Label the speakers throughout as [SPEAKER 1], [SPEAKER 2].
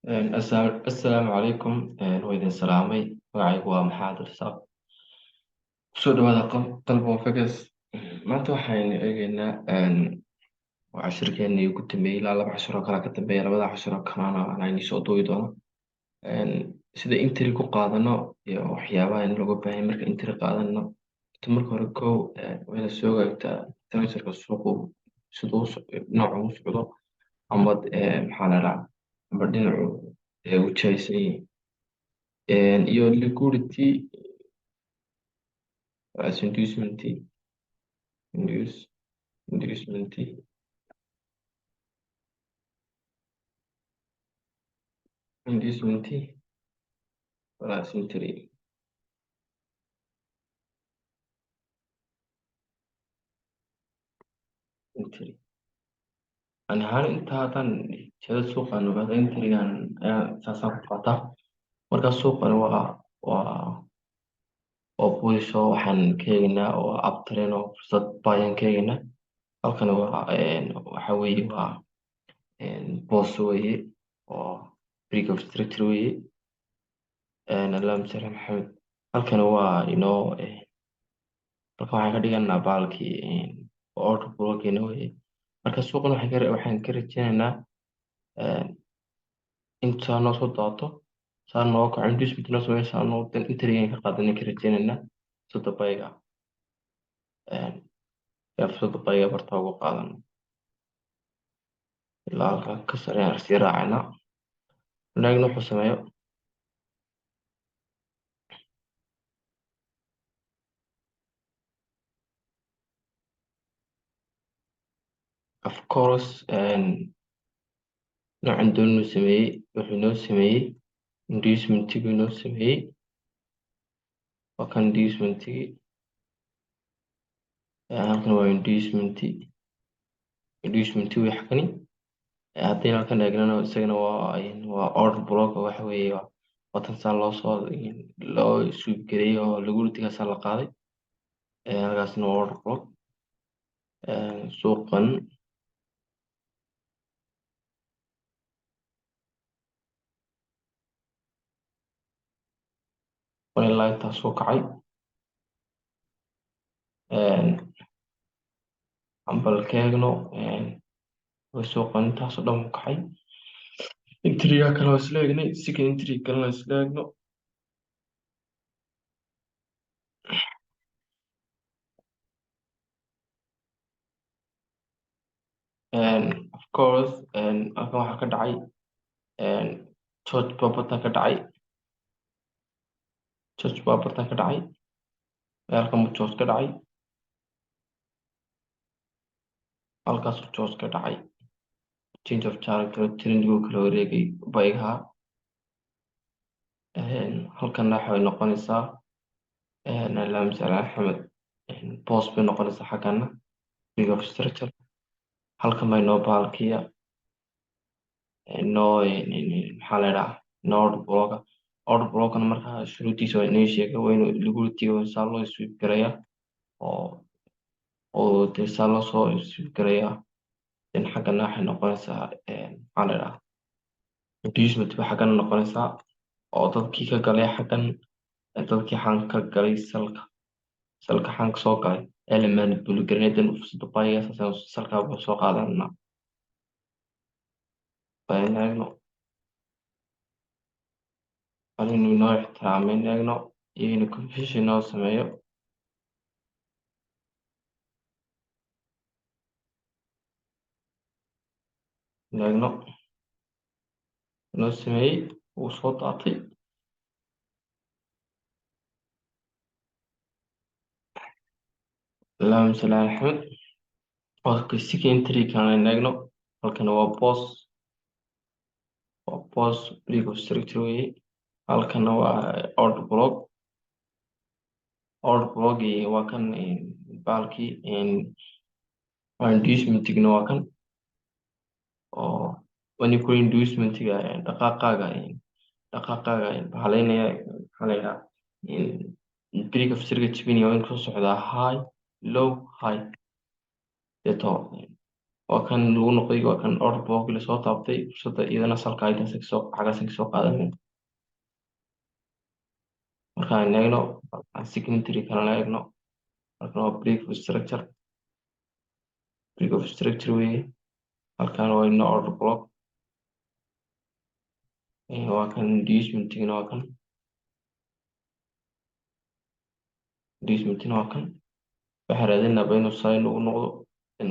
[SPEAKER 1] Assalaamu calaykum. Waa idin salaamay. Magacaygu waa Maxamed Rasaaq. Kusoo dhawaada qalbo Focus. Maanta waxaynu eegaynaa waa cashirkeennii ugu dambeeyey ilaa laba cashir oo kale ka dambeeya. Labada cashir oo kalena aan soo duubi doono. Sida intri ku qaadano iyo waxyaabaha in looga baahan yahay marka intri qaadano. Marka hore waa inaad soo ogaagtaa temperatureka suuqu siduu nooca u socdo ama maxaa la dhahaa ama dhinacu u jihaysan yahay. Iyo liquidity as inducement inducement inducement plus entry ani ahaan inta haddaan jeeda suuqan ogaada intrigan ayaa saasaan ku qaataa. Marka suuqan waa bullish oo waxaan ka eegaynaa oo uptrend oo fursad buyaan ka eegaynaa. Halkan waxa weeye waa boos weeye oo break of structure weeye. Allahumma salli ala Maxamed. Halkan waa inoo marka waxaan ka dhiganaa baalkii order blockina weeye. Marka suuqan waxaan ka rajaynaynaa inta noo soo daato saa noo kaco inducement noo sameeyo saa noo dan intrigan ka qaadanay ka rajaynaynaa fursada bayga fursada bayga barta ugu qaadano ilaa halka ka sarreeyaan sii raacayna wanaagna wuxuu sameeyo. Of course noocan doonuu sameeyey wuxuu noo sameeyey inducementigii noo sameeyey waa kan inducementigii halkan waa inducementi wax kani haddayna halkan eegnana isagana waa order block waxa weeye waa tan saa loo suub gareeyay oo liquidity-gaasaa la qaaday halkaasna waa order block. Suuqan ilaa intaas soo kacay ambalkeegno suuqan intaasoo dhan u kacay. Intriga kale waa isla eegnay second entry kalena isla eegno. Of course halkan waxaa ka dhacay George Bapata ka dhacay halkan mu George ka dhacay halkaasuu George ka dhacay change of character trendguu kala wareegay baygaha. Halkan waxay noqonaysaa Allahumma salli ala Maxamed boos bay noqonaysaa xaggana break of structure. Halkan bay noo baalkiya noo maxaa la dhahaa noo order blockna markaa shuruudiisa waa inoo sheegay waa inuu liquidity-ga saa loo sweep gareeyaa oo dee saa loo soo sweep gareeyaa. Xaggana waxay noqonaysaa maxaa la dhahaa inducement bay xaggana noqonaysaa oo dadkii ka galay xaggan dadkii xaan ka galay salka xaan ka soo galay element bulgareedan fursada bayga salka buu soo qaadanaa eegno inuu inoo ixtiraamay eegno iyo inuu confusion inoo sameeyo eegno inoo sameeyey wuu soo daatay. Allahumma salli ala Maxamed. Okay, second entry kan eegno halkan waa boss break of structure weeye. Halkana waa order block waa kan baalkii waa inducementigna waa kan oo wani ku inducementiga dhaqaaqaaga bahaleynaya maxaa la yidhaha break of structure jibinaya waa in kusoo socdaa high low high deeto waa kan lagu noqday, waa kan order block lasoo taabtay fursadda iyadana salka ay tahay xaggaas ka soo qaadanay. Markaan eegno aan signatory kalena eegno, halkan waa brief of structure weeye, halkan waa ino order block, waa kan inducementigana waa kan, inducementina waa kan. waxaan raadinaaba inuu sign ugu noqdo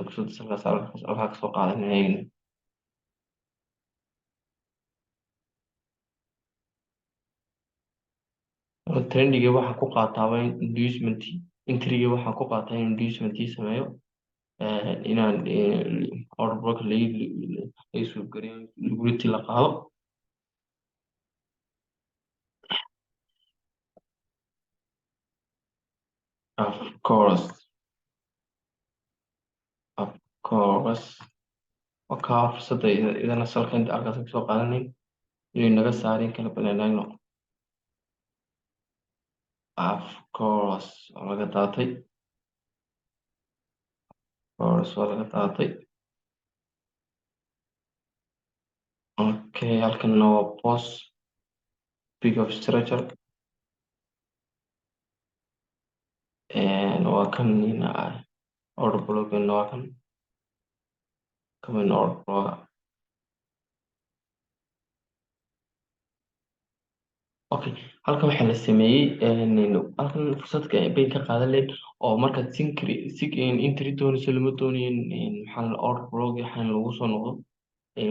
[SPEAKER 1] fursadda salkaas halkaa kasoo qaadanay eegna. trendiga waxaan ku qaataaba inducement, entryga waxaan ku qaataa in inducement sameeyo, inaan order block laga suubgareeyo liquidity la qaado. of course wakaa fursadda idana salka inta halkaas kasoo qaadanay inay naga saarin kala banaanaagno. of course waa laga daatay, okay. halkanna waa post big of structure, waa kan order block waa kan kamin order block. okay, halkan waxaa la sameeyey halkan fursadka bay ka qaadan lahayd oo markaad intri doonayso lama doonayin maxaa order block waxaan lagu soo noqdo.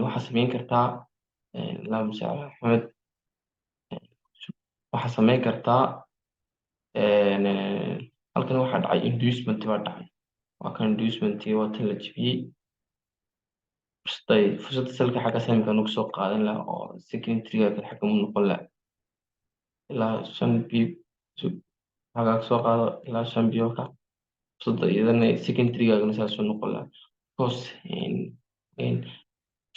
[SPEAKER 1] waxaa sameyn kartaa allahumma salli ala Maxamed, waxaa sameyn kartaa halkan waxaa dhacay inducement baa dhacay, waa kan inducement waa tan la jebiyey. fursadda salka xagga samika nagu soo qaadan laha oo secondary-ga kale xagga mu noqon laha ilaa 5 pip xaggaa kasoo qaado ilaa 5 pip fursadda iyadana secondary-gaagana saasuu noqon laha. because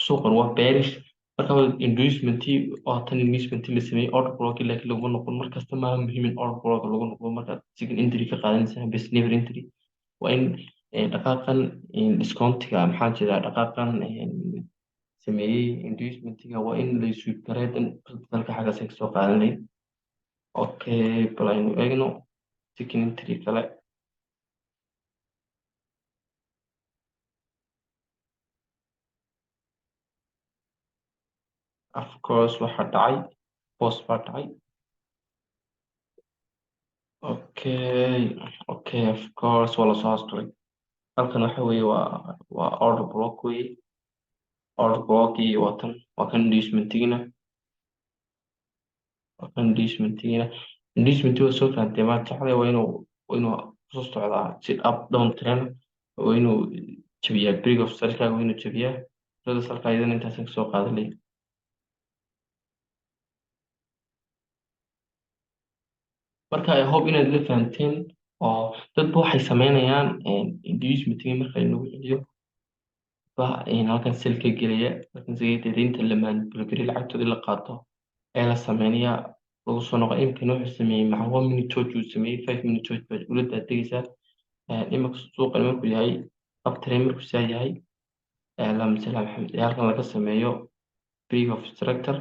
[SPEAKER 1] suuqan waa bearish, marka inducement waa tan inducement la sameeyey order block laakiin laguma noqon. markasta maaha muhiim in order block lagu noqdo markaad second entry ka qaadanaysa bes never entry. waa in dhaqaaqan discountiga maxaa jira dhaqaaqan sameeyey inducementiga waa in la suub gareedan dalka xaggaas ka soo qaadanay. okay, bal aynu eegno second entry kale. of course waxaa dhacay post baa dhacay. okay of course waa lasoo asturay. halkan waxa weeye waa order block weeye, order blockii waa tan, waa kan inducementigina, inducement waa soo fahantay ma jeclay. waa inuu soo socdaa si up down trend, waa inuu jabiyaa brig of structure, waa inuu jabiyaa fursadda salka iyadana intaasan kasoo qaadanay. marka I hope inaad la fahanteen oo dadba waxay sameynayaan inducementiga marka lagu celiyo halkan selka gelaya, halkan deynta la manipulate lacagtooda la qaato ee la sameynaya lagu soo noqo. imikana wuxuu sameeyey maca 1 minute charge uu sameeyey 5 minute charge baa ula daadegaysaa. imika suuqan markuu yahay uptrend markuu saa yahay allahumma salli ala Maxamed halkan laga sameeyo brig of structure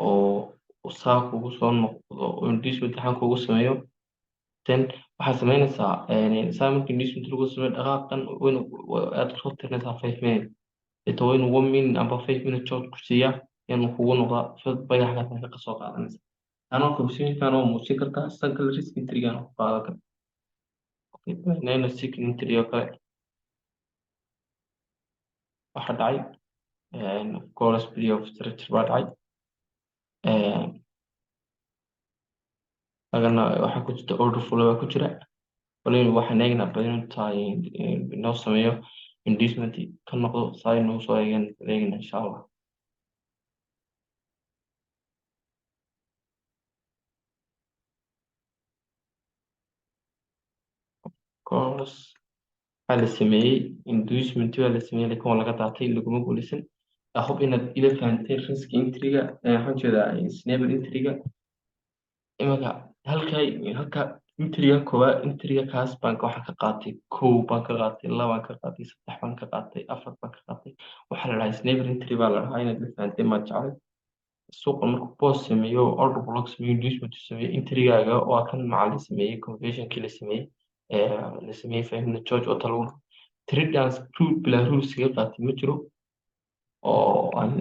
[SPEAKER 1] oo saa kugu soo noqdo oo inducement ahaan kugu sameeyo, then waxaad sameynaysaa saa markii inducement lagu sameeyo dhaqaaqan aad kusoo tirinaysaa 5 minute, ito waa inuu 1 minute amba 5 minute charge ku siiyaa inuu kugu noqdaa fursadda bagaxgaas ka soo qaadanaysa. anoo kubsinkan oo muusin kartaa sanka la risk entry-gan ku qaadan karta. okay, nayna second entry oo kale waxaa dhacay course brig of structure baa dhacay. agana waxaa ku jirta order flow baa ku jira, waliba waxaan eegnaa bal inuu tahay inoo sameeyo inducement ka noqdo saa inuu soo eegna insha allah. course waxaa la sameeyey inducement waa la sameeyey laakiin waa laga daatay laguma guuleysan. I hope inaad ila fahanteen risk entry-ga waxaan jeedaa snapper entry-ga. imika halka intriga koowaad intriga kaas bank waxaan ka qaatay kow baan ka qaatay labaan ka qaatay saddex baan ka qaatay afar baan ka qaatay waxaa la dhahaa sniper intri baa la dhahaa inaad la fahanteen maa jeclay suuqa markuu post sameeyo order block sameeyo inducement sameeyo intrigaaga waa kan macalin sameeyey conversionkii la sameeyey la sameeyey fahmina george otalow traders rule bilaa rules kaga qaatay ma jiro oo aan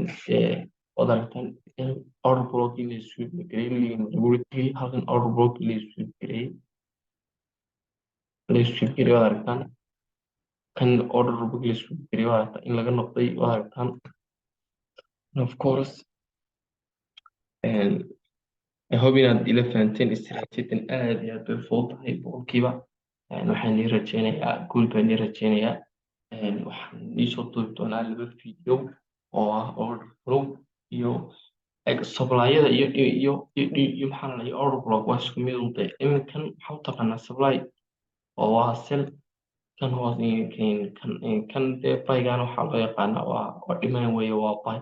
[SPEAKER 1] wada aragtaan order block in la sweep gareeyay lagu tegay halkan order block in la sweep gareeyay la sweep gareeyay wada aragtaan kan order block la sweep gareeyay wada aragtaan in laga noqday wada aragtaan of course I hope inaad ila fahanteen istiraatiijiyadan aad iyo aad bay fudud tahay boqolkiiba waxaan ii rajeynayaa guul baan ii rajeynayaa waxaan iisoo duubi doonaa laba video oo ah order flow iyo supplyada iyo maxaa la dhahay order block waa isku mid un dee iminkan waxaa u taqaanaa supply oo waa sell kan hoos kan dee buygaan waxaa loo yaqaanaa waa dhimaan weeye waa buy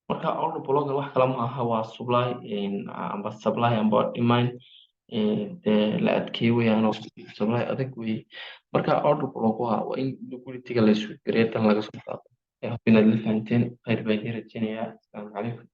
[SPEAKER 1] marka order block wax kale ma aha waa supply amba supply amba demand dee la adkeeyo weeyaan oo supply adag weeye marka order block waa in liquidity-ga la isku gareeyo tan laga soo qaado inaad la fahanteen khayr baan idin rajeynayaa asalaamu calaykum